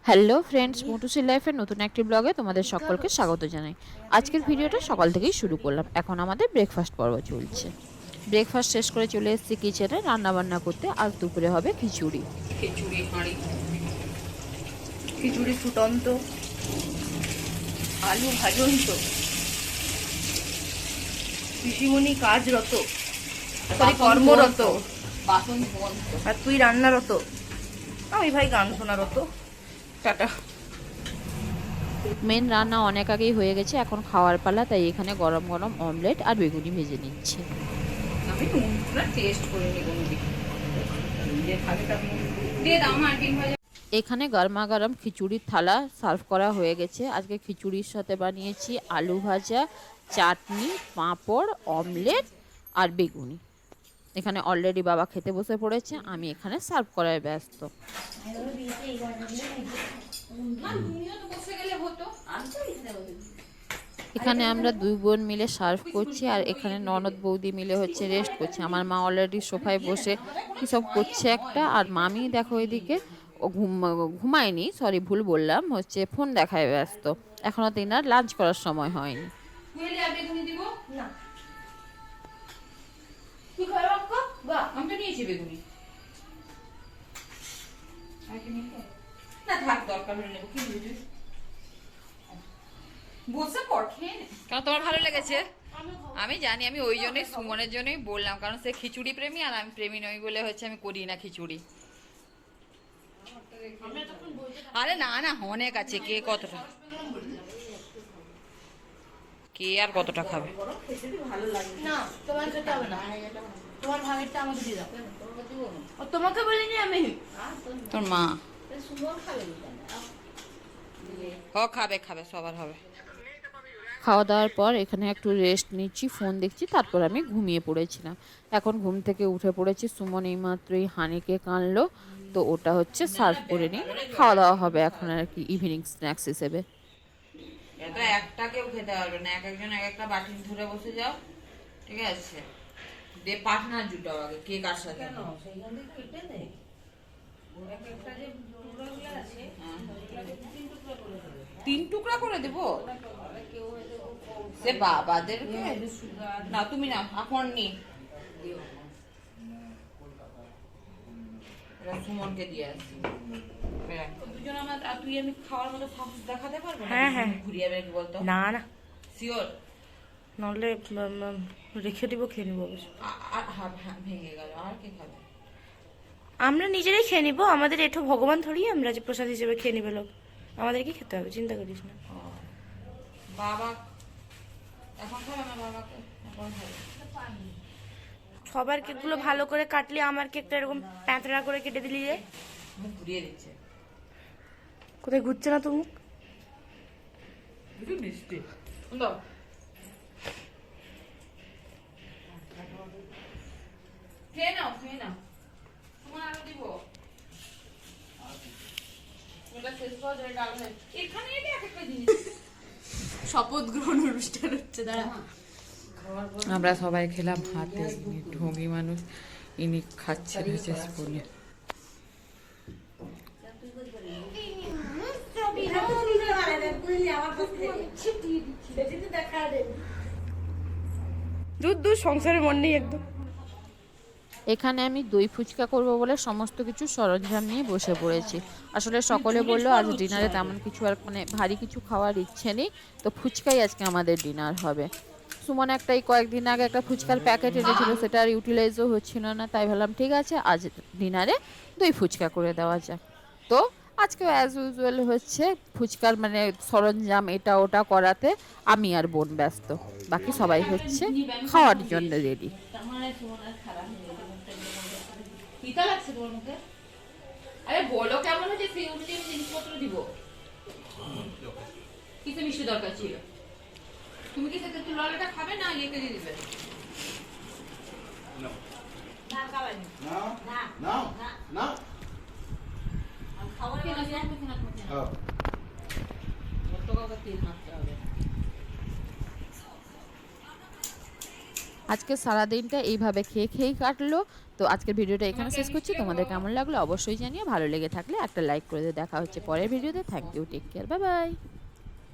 Hello friends, মোটুসি লাইফের নতুন একটি ব্লগে তোমাদের সকলকে স্বাগত জানাই। আজকের ভিডিওটা সকাল থেকেই শুরু করলাম। এখন আমাদের ব্রেকফাস্ট পর্ব চলছে। ব্রেকফাস্ট শেষ করে চলে এসেছি কিচেনে রান্নাবান্না করতে। আজ দুপুরে হবে খিচুড়ি। খিচুড়ি ফুটন্ত, আলু ভাজন্ত, পিসিমণি কাজরত, কর্মরত, বাসন আর তুই রান্নারত, আমি ভাই গান শোনারত। টাটা। মেন রান্না অনেক আগেই হয়ে গেছে, এখন খাওয়ার পালা। তাই এখানে গরম গরম অমলেট আর বেগুনি ভেজে নিচ্ছে। আমি নুনটা টেস্ট করে নিব এখানে গরমা গরম খিচুড়ির থালা সার্ভ করা হয়ে গেছে। আজকে খিচুড়ির সাথে বানিয়েছি আলু ভাজা, চাটনি, পাঁপড়, অমলেট আর বেগুনি। এখানে অলরেডি বাবা খেতে বসে পড়েছে, আমি এখানে সার্ভ করায় ব্যস্ত। এখানে আমরা দুই বোন মিলে সার্ভ করছি, আর এখানে ননদ বৌদি মিলে হচ্ছে রেস্ট করছে। আমার মা অলরেডি সোফায় বসে কী সব করছে একটা, আর মামি দেখো এদিকে ও ঘুমায়নি, সরি ভুল বললাম, হচ্ছে ফোন দেখায় ব্যস্ত। এখনও তিনার লাঞ্চ করার সময় হয়নি। কারণ তোমার ভালো লেগেছে আমি জানি, আমি ওই জন্যই সুমনের জন্যই বললাম, কারণ সে খিচুড়ি প্রেমী আর আমি প্রেমী নই বলে হচ্ছে আমি করি না খিচুড়ি। আরে না না, অনেক আছে, কে কতটা, কে আর কতটা খাবে। না তোমার খেতে হবে না, তোমার ভাগেরটা আমাকে দিয়ে দাও। তোমাকে বলিনি আমি, তোর মা ও খাবে খাবে, সবার হবে। খাওয়া দাওয়ার পর এখানে একটু রেস্ট নিচ্ছি, ফোন দেখছি, তারপর আমি ঘুমিয়ে পড়েছিলাম। এখন ঘুম থেকে উঠে পড়েছি। সুমন এইমাত্রই হানিকে কানলো, তো ওটা হচ্ছে সার্ভ করে নিই, খাওয়া দাওয়া হবে এখন আর কি, ইভিনিং স্ন্যাক্স হিসেবে। এটা একটা কেউ খেতে পারবে না, এক একজন এক একটা বাটি ধরে বসে যাও, ঠিক আছে? দে পার্টনার জুটাও আগে, কে কার সাথে। তিন টুকরা করে দেবো সে বাবাদেরকে না, তুমি না এখন নি, সুমনকে দিয়ে আসছি। দুজন আমার আর তুই আমি খাওয়ার মতো সাহস দেখাতে পারবো না? হ্যাঁ হ্যাঁ, ঘুরিয়ে বের বলতো না না, শিওর, নাহলে রেখে দিব, খেয়ে নিবো। আর ভেঙে গেল, আর কে খাবে? আমরা নিজেরাই খেয়ে নিবো, আমাদের এঠো ভগবান ধরি আমরা যে প্রসাদ হিসেবে খেয়ে নিবে লোক, আমাদেরকে খেতে হবে, চিন্তা করিস না। বাবা এখন খাবে না, বাবাকে এখন খাবে। সবার কেকগুলো ভালো করে কাটলি, আমার কেকটা এরকম প্যাঁতরা করে কেটে দিলি যে। মুখ ঘুরিয়ে দিচ্ছে, কোথায় ঘুরছে না তো মুখ? মিষ্টি দাও। খেয়ে নাও, খেয়ে নাও, তোমার আরো দিব। এখানে এলে এক একটা জিনিস শপথ গ্রহণ অনুষ্ঠান হচ্ছে, দাঁড়া। আমরা সবাই খেলাম হাতে, ঢোঙি মানুষ, ইনি খাচ্ছেন হচ্ছে স্পুনে। দূর দূর সংসারে মন নেই একদম। এখানে আমি দই ফুচকা করব বলে সমস্ত কিছু সরঞ্জাম নিয়ে বসে পড়েছি। আসলে সকলে বললো আজ ডিনারে তেমন কিছু আর মানে ভারী কিছু খাওয়ার ইচ্ছে নেই, তো ফুচকাই আজকে আমাদের ডিনার হবে। সুমন একটাই কয়েকদিন আগে একটা ফুচকার প্যাকেট এনেছিল, সেটা আর ইউটিলাইজও হচ্ছিল না, তাই ভাবলাম ঠিক আছে আজ ডিনারে দই ফুচকা করে দেওয়া যাক। তো আজকে অ্যাজ ইউজুয়াল হচ্ছে ফুচকার মানে সরঞ্জাম এটা ওটা করাতে আমি আর বোন ব্যস্ত, বাকি সবাই হচ্ছে খাওয়ার জন্য রেডি। পিতা লাগছে তোমার মুখে? আরে বলো কেমন হচ্ছে, সেই অনুযায়ী জিনিসপত্র দিব। কিসে মিষ্টি দরকার ছিল? তুমি কি সেটা ললাটা খাবে না ইয়েকে দিয়ে দিবে? না খাবাই না, না না না খাওয়ার না দিয়ে তুমি না তুমি। হ্যাঁ কত টাকা তেল মারতে হবে। আজকে সারাদিনটা এইভাবে খেয়ে খেয়েই কাটলো। তো আজকের ভিডিওটা এখানে শেষ করছি। তোমাদের কেমন লাগলো অবশ্যই জানিও। ভালো লেগে থাকলে একটা লাইক করে দিও। দেখা হচ্ছে পরের ভিডিওতে। Thank you, take care, bye by.